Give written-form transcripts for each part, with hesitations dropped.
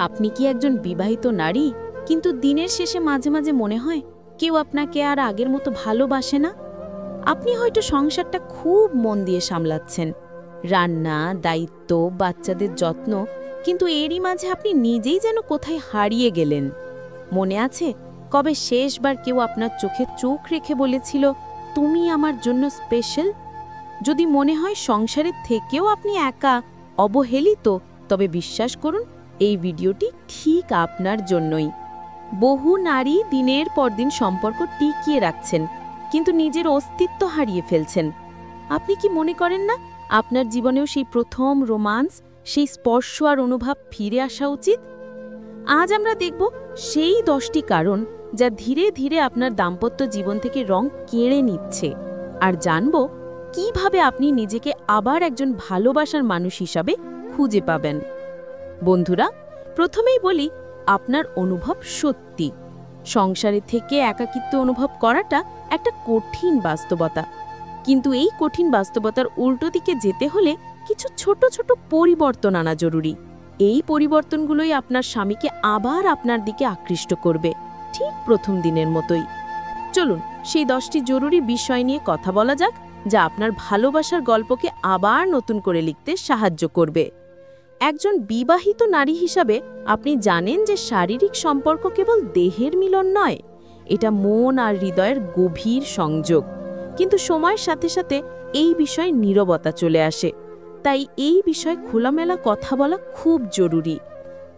আপনি কি একজন বিবাহিত নারী, কিন্তু দিনের শেষে মাঝে মাঝে মনে হয় কেউ আপনাকে আর আগের মতো ভালোবাসে না? আপনি হয়তো সংসারটা খুব মন দিয়ে সামলাচ্ছেন, রান্না, দায়িত্ব, বাচ্চাদের যত্ন, কিন্তু এরই মাঝে আপনি নিজেই যেন কোথায় হারিয়ে গেলেন। মনে আছে কবে শেষবার কেউ আপনার চোখে চোখ রেখে বলেছিল, তুমি আমার জন্য স্পেশাল? যদি মনে হয় সংসারের থেকেও আপনি একা, অবহেলিত, তবে বিশ্বাস করুন এই ভিডিওটি ঠিক আপনার জন্যই। বহু নারী দিনের পর দিন সম্পর্ক টিকিয়ে রাখছেন, কিন্তু নিজের অস্তিত্ব হারিয়ে ফেলছেন। আপনি কি মনে করেন না আপনার জীবনেও সেই প্রথম রোমান্স, সেই স্পর্শ আর অনুভব ফিরে আসা উচিত? আজ আমরা দেখব সেই 10টি কারণ যা ধীরে ধীরে আপনার দাম্পত্য জীবন থেকে রং কেড়ে নিচ্ছে, আর জানব কিভাবে আপনি নিজেকে আবার একজন ভালোবাসার মানুষ হিসাবে খুঁজে পাবেন। বন্ধুরা, প্রথমেই বলি, আপনার অনুভব সত্যি। সংসারে থেকে একাকিত্ব অনুভব করাটা একটা কঠিন বাস্তবতা, কিন্তু এই কঠিন বাস্তবতার উল্টো দিকে যেতে হলে কিছু ছোট ছোট পরিবর্তন আনা জরুরি। এই পরিবর্তনগুলোই আপনার স্বামীকে আবার আপনার দিকে আকৃষ্ট করবে, ঠিক প্রথম দিনের মতোই। চলুন সেই 10টি জরুরি বিষয় নিয়ে কথা বলা যাক, যা আপনার ভালোবাসার গল্পকে আবার নতুন করে লিখতে সাহায্য করবে। একজন বিবাহিত নারী হিসাবে আপনি জানেন যে শারীরিক সম্পর্ক কেবল দেহের মিলন নয়, এটা মন আর হৃদয়ের গভীর সংযোগ। কিন্তু সময়ের সাথে সাথে এই বিষয়ে নীরবতা চলে আসে, তাই এই বিষয়ে খোলামেলা কথা বলা খুব জরুরি।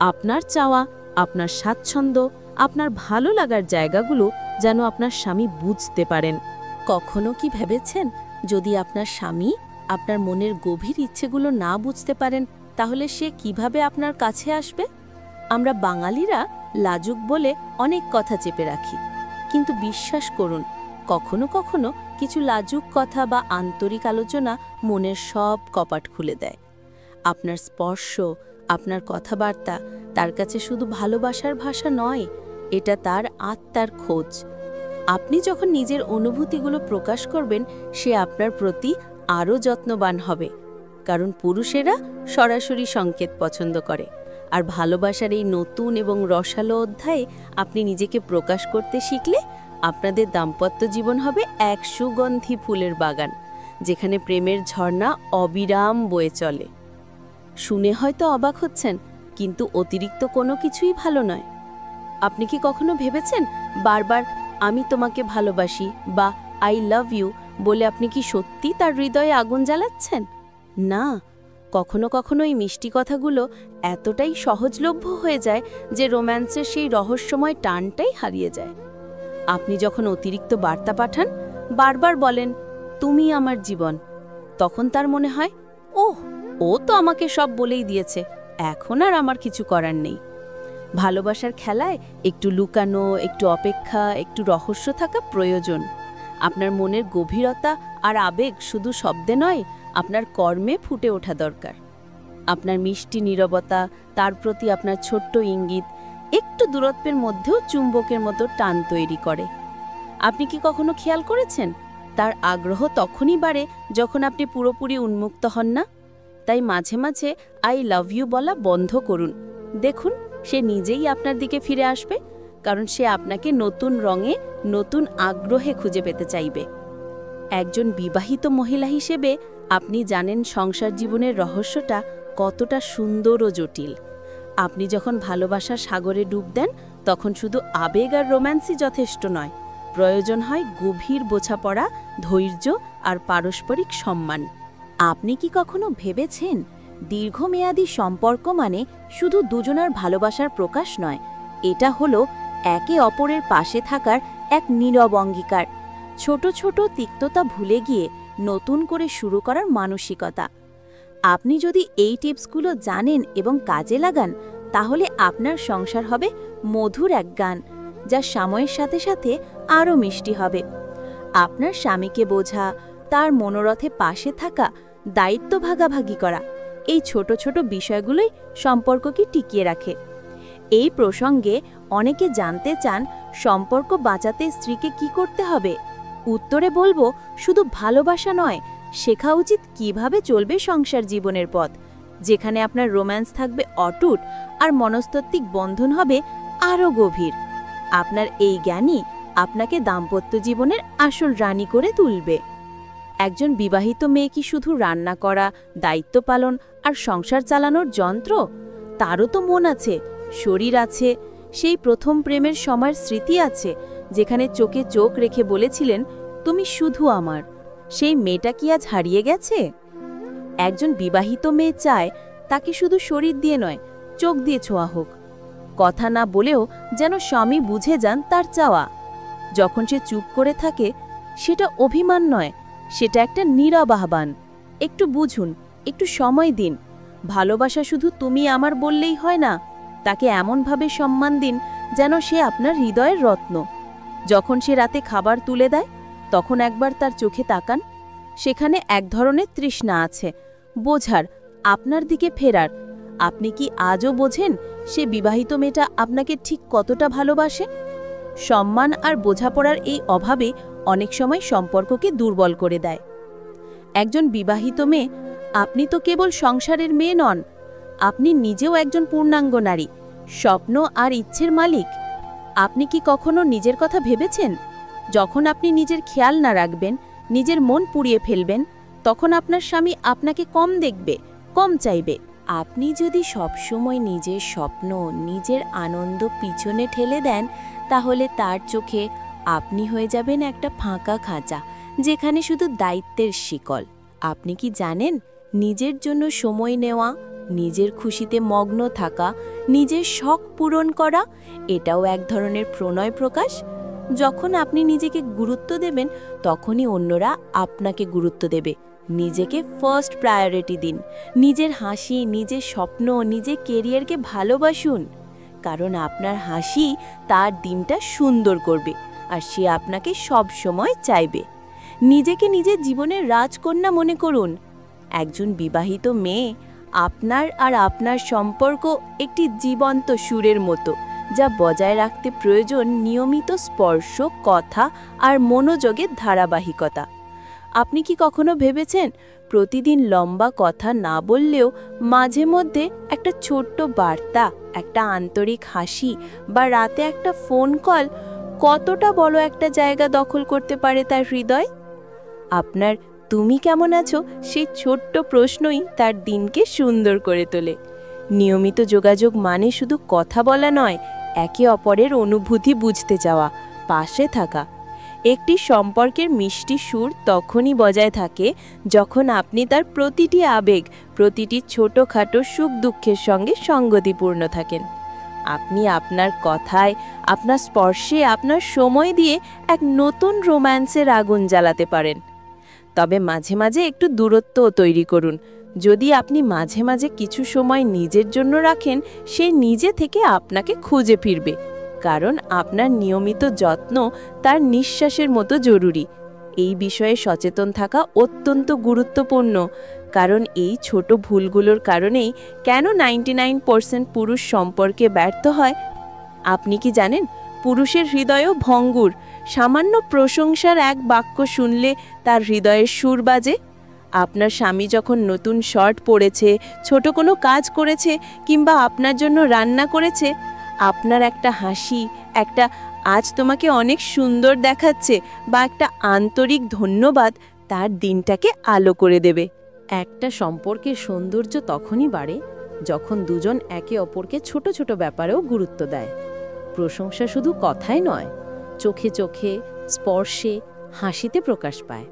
আপনার চাওয়া, আপনার স্বাচ্ছন্দ্য, আপনার ভালো লাগার জায়গাগুলো যেন আপনার স্বামী বুঝতে পারেন। কখনো কি ভেবেছেন, যদি আপনার স্বামী আপনার মনের গভীর ইচ্ছেগুলো না বুঝতে পারেন, তাহলে সে কিভাবে আপনার কাছে আসবে? আমরা বাঙালিরা লাজুক বলে অনেক কথা চেপে রাখি, কিন্তু বিশ্বাস করুন, কখনো কখনো কিছু লাজুক কথা বা আন্তরিক আলোচনা মনের সব কপাট খুলে দেয়। আপনার স্পর্শ, আপনার কথাবার্তা তার কাছে শুধু ভালোবাসার ভাষা নয়, এটা তার আত্মার খোঁজ। আপনি যখন নিজের অনুভূতিগুলো প্রকাশ করবেন, সে আপনার প্রতি আরও যত্নবান হবে, কারণ পুরুষেরা সরাসরি সংকেত পছন্দ করে। আর ভালোবাসার এই নতুন এবং রসালো অধ্যায়ে আপনি নিজেকে প্রকাশ করতে শিখলে আপনাদের দাম্পত্য জীবন হবে এক সুগন্ধি ফুলের বাগান, যেখানে প্রেমের ঝর্ণা অবিরাম বয়ে চলে। শুনে হয়তো অবাক হচ্ছেন, কিন্তু অতিরিক্ত কোনো কিছুই ভালো নয়। আপনি কি কখনো ভেবেছেন, বারবার আমি তোমাকে ভালোবাসি বা আই লাভ ইউ বলে আপনি কি সত্যি তার হৃদয়ে আগুন জ্বালাচ্ছেন? না, কখনো কখনো এই মিষ্টি কথাগুলো এতটাই সহজলভ্য হয়ে যায় যে রোম্যান্সের সেই রহস্যময় টানটাই হারিয়ে যায়। আপনি যখন অতিরিক্ত বার্তা পাঠান, বারবার বলেন তুমি আমার জীবন, তখন তার মনে হয়, ওহ, ও তো আমাকে সব বলেই দিয়েছে, এখন আর আমার কিছু করার নেই। ভালোবাসার খেলায় একটু লুকানো, একটু অপেক্ষা, একটু রহস্য থাকা প্রয়োজন। আপনার মনের গভীরতা আর আবেগ শুধু শব্দে নয়, আপনার কর্মে ফুটে ওঠা দরকার। আপনার মিষ্টি নীরবতা, তার প্রতি আপনার ছোট্ট ইঙ্গিত একটু দূরত্বের মধ্যেও চুম্বকের মতো টান তৈরি করে। আপনি কি কখনো খেয়াল করেছেন, তার আগ্রহ তখনই বাড়ে যখন আপনি পুরোপুরি উন্মুক্ত হন না? তাই মাঝে মাঝে আই লাভ ইউ বলা বন্ধ করুন। দেখুন, সে নিজেই আপনার দিকে ফিরে আসবে, কারণ সে আপনাকে নতুন রঙে, নতুন আগ্রহে খুঁজে পেতে চাইবে। একজন বিবাহিত মহিলা হিসেবে আপনি জানেন সংসার জীবনের রহস্যটা কতটা সুন্দর ও জটিল। আপনি যখন ভালোবাসার সাগরে ডুব দেন, তখন শুধু আবেগ আর রোম্যান্সই যথেষ্ট নয়, প্রয়োজন হয় গভীর বোঝাপড়া, ধৈর্য আর পারস্পরিক সম্মান। আপনি কি কখনো ভেবেছেন, দীর্ঘমেয়াদী সম্পর্ক মানে শুধু দুজনের ভালোবাসার প্রকাশ নয়, এটা হলো একে অপরের পাশে থাকার এক নীরব অঙ্গীকার, ছোট ছোট তিক্ততা ভুলে গিয়ে নতুন করে শুরু করার মানসিকতা। আপনি যদি এই টিপসগুলো জানেন এবং কাজে লাগান, তাহলে আপনার সংসার হবে মধুর এক গান, যা সময়ের সাথে সাথে আরও মিষ্টি হবে। আপনার স্বামীকে বোঝা, তার মনোরথে পাশে থাকা, দায়িত্ব ভাগাভাগি করা, এই ছোট ছোট বিষয়গুলোই সম্পর্ককে টিকিয়ে রাখে। এই প্রসঙ্গে অনেকে জানতে চান, সম্পর্ক বাঁচাতে স্ত্রীকে কি করতে হবে? উত্তরে বলবো, শুধু ভালোবাসা নয়, শেখা উচিত কিভাবে চলবে সংসার জীবনের পথ, যেখানে আপনার রোম্যান্স থাকবে অটুট আর মনস্তাত্ত্বিক বন্ধন হবে আরও গভীর। আপনার এই জ্ঞানই আপনাকে দাম্পত্য জীবনের আসল রানী করে তুলবে। একজন বিবাহিত মেয়ে কি শুধু রান্না করা, দায়িত্ব পালন আর সংসার চালানোর যন্ত্র? তারও তো মন আছে, শরীর আছে, সেই প্রথম প্রেমের সময়ের স্মৃতি আছে, যেখানে চোখে চোখ রেখে বলেছিলেন, তুমি শুধু আমার। সেই মেয়েটা কি আজ হারিয়ে গেছে? একজন বিবাহিত মেয়ে চায় তাকে শুধু শরীর দিয়ে নয়, চোখ দিয়ে ছোঁয়া হোক। কথা না বলেও যেন স্বামী বুঝে যান তার চাওয়া। যখন সে চুপ করে থাকে, সেটা অভিমান নয়, সেটা একটা নীরব আহ্বান। একটু বুঝুন, একটু সময় দিন। ভালোবাসা শুধু তুমি আমার বললেই হয় না, তাকে এমনভাবে সম্মান দিন যেন সে আপনার হৃদয়ের রত্ন। যখন সে রাতে খাবার তুলে দেয়, তখন একবার তার চোখে তাকান। সেখানে এক ধরনের তৃষ্ণা আছে, বোঝার, আপনার দিকে ফেরার। আপনি কি আজও বোঝেন সে বিবাহিত মেয়েটা আপনাকে ঠিক কতটা ভালোবাসে? সম্মান আর বোঝাপড়ার এই অভাবে অনেক সময় সম্পর্ককে দুর্বল করে দেয়। একজন বিবাহিত মেয়ে, আপনি তো কেবল সংসারের মেয়ে নন, আপনি নিজেও একজন পূর্ণাঙ্গ নারী, স্বপ্ন আর ইচ্ছের মালিক। আপনি কি কখনো নিজের কথা ভেবেছেন? যখন আপনি নিজের খেয়াল না রাখবেন, নিজের মন পুড়িয়ে ফেলবেন, তখন আপনার স্বামী আপনাকে কম দেখবে, কম চাইবে। আপনি যদি সবসময় নিজের স্বপ্ন, নিজের আনন্দ পিছনে ঠেলে দেন, তাহলে তার চোখে আপনি হয়ে যাবেন একটা ফাঁকা খাঁচা, যেখানে শুধু দায়িত্বের শিকল। আপনি কি জানেন, নিজের জন্য সময় নেওয়া, নিজের খুশিতে মগ্ন থাকা, নিজের শখ পূরণ করা, এটাও এক ধরনের প্রণয় প্রকাশ। যখন আপনি নিজেকে গুরুত্ব দেবেন, তখনই অন্যরা আপনাকে গুরুত্ব দেবে। নিজেকে ফার্স্ট প্রায়োরিটি দিন। নিজের হাসি, নিজের স্বপ্ন, নিজের কেরিয়ারকে ভালোবাসুন, কারণ আপনার হাসি তার দিনটা সুন্দর করবে, আর সে আপনাকে সব সময় চাইবে। নিজেকে নিজের জীবনের রাজকন্যা মনে করুন। একজন বিবাহিত মেয়ে, আপনার আর আপনার সম্পর্ক একটি জীবন্ত সুরের মতো, যা বজায় রাখতে প্রয়োজন নিয়মিত স্পর্শ, কথা আর মনোযোগের ধারাবাহিকতা। আপনি কি কখনো ভেবেছেন, প্রতিদিন লম্বা কথা না বললেও মাঝে মধ্যে একটা ছোট্ট বার্তা, একটা আন্তরিক হাসি বা রাতে একটা ফোন কল কতটা বড় একটা জায়গা দখল করতে পারে তার হৃদয়? আপনার তুমি কেমন আছো সেই ছোট্ট প্রশ্নই তার দিনকে সুন্দর করে তোলে। নিয়মিত যোগাযোগ মানে শুধু কথা বলা নয়, একে অপরের অনুভূতি বুঝতে যাওয়া, পাশে থাকা। একটি সম্পর্কের মিষ্টি সুর তখনই বজায় থাকে যখন আপনি তার প্রতিটি আবেগ, প্রতিটি ছোটখাটো সুখ দুঃখের সঙ্গে সঙ্গতিপূর্ণ থাকেন। আপনি আপনার কথায়, আপনার স্পর্শে, আপনার সময় দিয়ে এক নতুন রোম্যান্সের আগুন জ্বালাতে পারেন। তবে মাঝে মাঝে একটু দূরত্বও তৈরি করুন। যদি আপনি মাঝে মাঝে কিছু সময় নিজের জন্য রাখেন, সে নিজে থেকে আপনাকে খুঁজে ফিরবে, কারণ আপনার নিয়মিত যত্ন তার নিঃশ্বাসের মতো জরুরি। এই বিষয়ে সচেতন থাকা অত্যন্ত গুরুত্বপূর্ণ, কারণ এই ছোট ভুলগুলোর কারণেই কেন 99% পুরুষ সম্পর্কে ব্যর্থ হয়। আপনি কি জানেন, পুরুষের হৃদয়ও ভঙ্গুর। সামান্য প্রশংসার এক বাক্য শুনলে তার হৃদয়ের সুর বাজে। আপনার স্বামী যখন নতুন শার্ট পরেছে, ছোট কোনো কাজ করেছে কিংবা আপনার জন্য রান্না করেছে, আপনার একটা হাসি, একটা আজ তোমাকে অনেক সুন্দর দেখাচ্ছে বা একটা আন্তরিক ধন্যবাদ তার দিনটাকে আলো করে দেবে। একটা সম্পর্কের সৌন্দর্য তখনই বাড়ে যখন দুজন একে অপরকে ছোট ছোট ব্যাপারেও গুরুত্ব দেয়। প্রশংসা শুধু কথায় নয়, চোখে চোখে, স্পর্শে, হাসিতে প্রকাশ পায়।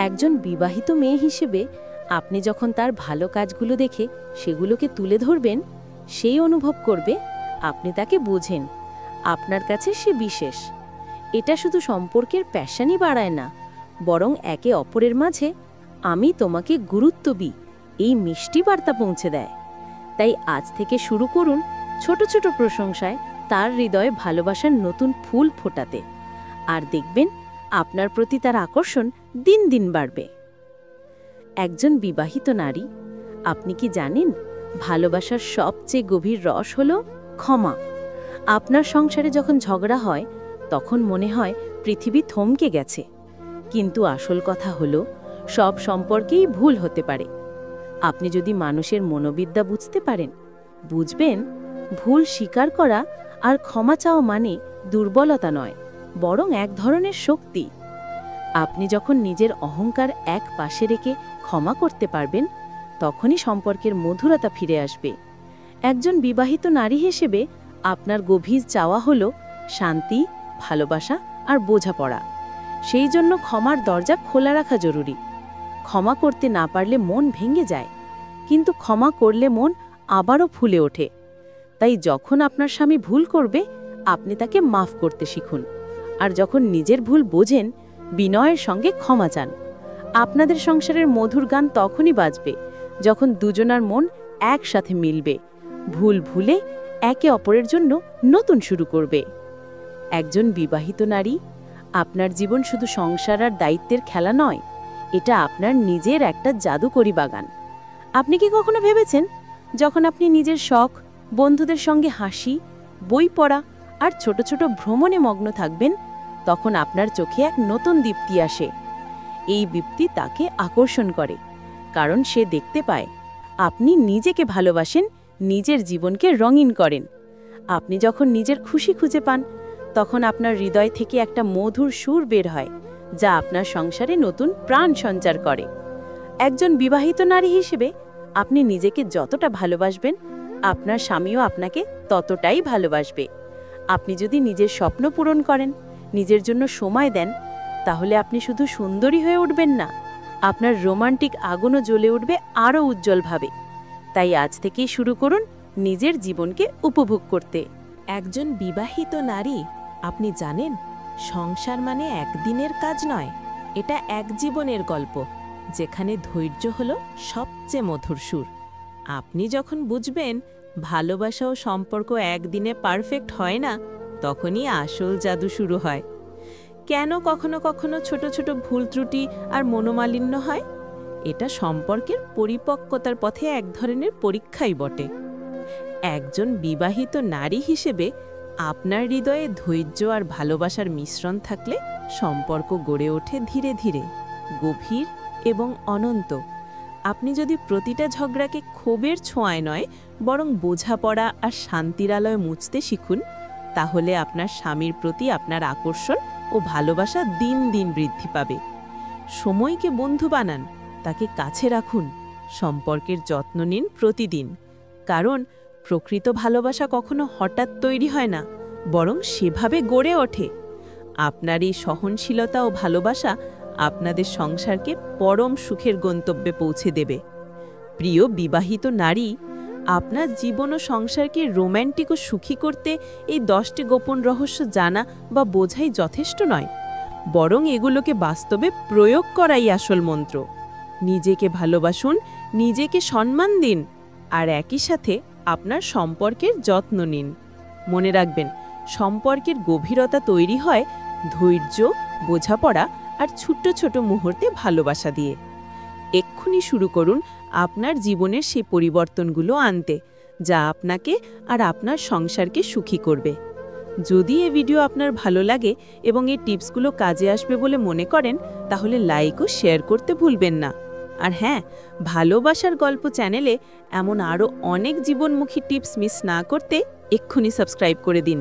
একজন বিবাহিত মেয়ে হিসেবে আপনি যখন তার ভালো কাজগুলো দেখে সেগুলোকে তুলে ধরবেন, সেই অনুভব করবে আপনি তাকে বোঝেন, আপনার কাছে সে বিশেষ। এটা শুধু সম্পর্কের প্যাশনই বাড়ায় না, বরং একে অপরের মাঝে আমি তোমাকে গুরুত্ব দিই এই মিষ্টি বার্তা পৌঁছে দেয়। তাই আজ থেকে শুরু করুন ছোট ছোট প্রশংসায় তার হৃদয়ে ভালোবাসার নতুন ফুল ফোটাতে, আর দেখবেন আপনার প্রতি তার আকর্ষণ দিন দিন বাড়বে। একজন বিবাহিত নারী, আপনি কি জানেন, ভালোবাসার সবচেয়ে গভীর রস হলো ক্ষমা। আপনার সংসারে যখন ঝগড়া হয়, তখন মনে হয় পৃথিবী থমকে গেছে, কিন্তু আসল কথা হলো সব সম্পর্কেই ভুল হতে পারে। আপনি যদি মানুষের মনোবিদ্যা বুঝতে পারেন, বুঝবেন ভুল স্বীকার করা আর ক্ষমা চাওয়া মানে দুর্বলতা নয়, বরং এক ধরনের শক্তি। আপনি যখন নিজের অহংকার এক পাশে রেখে ক্ষমা করতে পারবেন, তখনই সম্পর্কের মধুরতা ফিরে আসবে। একজন বিবাহিত নারী হিসেবে আপনার গভীর চাওয়া হলো শান্তি, ভালোবাসা আর বোঝাপড়া। সেই জন্য ক্ষমার দরজা খোলা রাখা জরুরি। ক্ষমা করতে না পারলে মন ভেঙে যায়, কিন্তু ক্ষমা করলে মন আবারও ফুলে ওঠে। তাই যখন আপনার স্বামী ভুল করবে, আপনি তাকে মাফ করতে শিখুন। আর যখন নিজের ভুল বোঝেন, বিনয়ের সঙ্গে ক্ষমা চান। আপনাদের সংসারের মধুর গান তখনই বাজবে যখন দুজনার মন একসাথে মিলবে, ভুল ভুলে একে অপরের জন্য নতুন শুরু করবে। একজন বিবাহিত নারী, আপনার জীবন শুধু সংসার আর দায়িত্বের খেলা নয়, এটা আপনার নিজের একটা জাদুকরি বাগান। আপনি কি কখনো ভেবেছেন, যখন আপনি নিজের শখ, বন্ধুদের সঙ্গে হাসি, বই পড়া আর ছোট ছোট ভ্রমণে মগ্ন থাকবেন, তখন আপনার চোখে এক নতুন দীপ্তি আসে। এই দীপ্তি তাকে আকর্ষণ করে, কারণ সে দেখতে পায় আপনি নিজেকে ভালোবাসেন, নিজের জীবনকে রঙিন করেন। আপনি যখন নিজের খুশি খুঁজে পান, তখন আপনার হৃদয় থেকে একটা মধুর সুর বের হয়, যা আপনার সংসারে নতুন প্রাণ সঞ্চার করে। একজন বিবাহিত নারী হিসেবে আপনি নিজেকে যতটা ভালোবাসবেন, আপনার স্বামীও আপনাকে ততটাই ভালোবাসবে। আপনি যদি নিজের স্বপ্ন পূরণ করেন, নিজের জন্য সময় দেন, তাহলে আপনি শুধু সুন্দরী হয়ে উঠবেন না, আপনার রোমান্টিক আগুনও জ্বলে উঠবে আরও উজ্জ্বলভাবে। তাই আজ থেকেই শুরু করুন নিজের জীবনকে উপভোগ করতে। একজন বিবাহিত নারী, আপনি জানেন, সংসার মানে একদিনের কাজ নয়, এটা এক জীবনের গল্প, যেখানে ধৈর্য হলো সবচেয়ে মধুর সুর। আপনি যখন বুঝবেন ভালোবাসা ও সম্পর্ক একদিনে পারফেক্ট হয় না, তখনই আসল জাদু শুরু হয়। কেন কখনো কখনো ছোট ছোট ভুল ত্রুটি আর মনোমালিন্য হয়? এটা সম্পর্কের পরিপক্কতার পথে এক ধরনের পরীক্ষাই বটে। একজন বিবাহিত নারী হিসেবে আপনার হৃদয়ে ধৈর্য আর ভালোবাসার মিশ্রণ থাকলে সম্পর্ক গড়ে ওঠে ধীরে ধীরে, গভীর এবং অনন্ত। আপনি যদি প্রতিটা ঝগড়াকে ক্ষোভের ছোঁয়ায় নয়, বরং বোঝাপড়া আর শান্তির আলোয় মুছতে শিখুন, তাহলে আপনার স্বামীর প্রতি আপনার আকর্ষণ ও ভালোবাসা দিন দিন বৃদ্ধি পাবে। সময়কে বন্ধু বানান, তাকে কাছে রাখুন, সম্পর্কের যত্ন নিন প্রতিদিন। কারণ প্রকৃত ভালোবাসা কখনো হঠাৎ তৈরি হয় না, বরং সেভাবে গড়ে ওঠে। আপনার এই সহনশীলতা ও ভালোবাসা আপনাদের সংসারকে পরম সুখের গন্তব্যে পৌঁছে দেবে। প্রিয় বিবাহিত নারী, আপনার জীবন ও সংসারকে রোম্যান্টিক ও সুখী করতে এই 10টি গোপন রহস্য জানা বা বোঝাই যথেষ্ট নয়, বরং এগুলোকে বাস্তবে প্রয়োগ করাই আসল মন্ত্র। নিজেকে ভালোবাসুন, নিজেকে সম্মান দিন, আর একই সাথে আপনার সম্পর্কের যত্ন নিন। মনে রাখবেন, সম্পর্কের গভীরতা তৈরি হয় ধৈর্য, বোঝাপড়া আর ছোট ছোট মুহূর্তে ভালোবাসা দিয়ে। এক্ষুনি শুরু করুন আপনার জীবনের সেই পরিবর্তনগুলো আনতে, যা আপনাকে আর আপনার সংসারকে সুখী করবে। যদি এই ভিডিও আপনার ভালো লাগে এবং এই টিপসগুলো কাজে আসবে বলে মনে করেন, তাহলে লাইক ও শেয়ার করতে ভুলবেন না। আর হ্যাঁ, ভালোবাসার গল্প চ্যানেলে এমন আরও অনেক জীবনমুখী টিপস মিস না করতে এক্ষুনি সাবস্ক্রাইব করে দিন।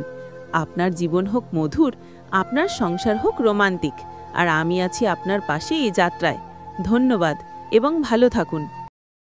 আপনার জীবন হোক মধুর, আপনার সংসার হোক রোমান্টিক, আর আমি আছি আপনার পাশে এই যাত্রায়। ধন্যবাদ এবং ভালো থাকুন।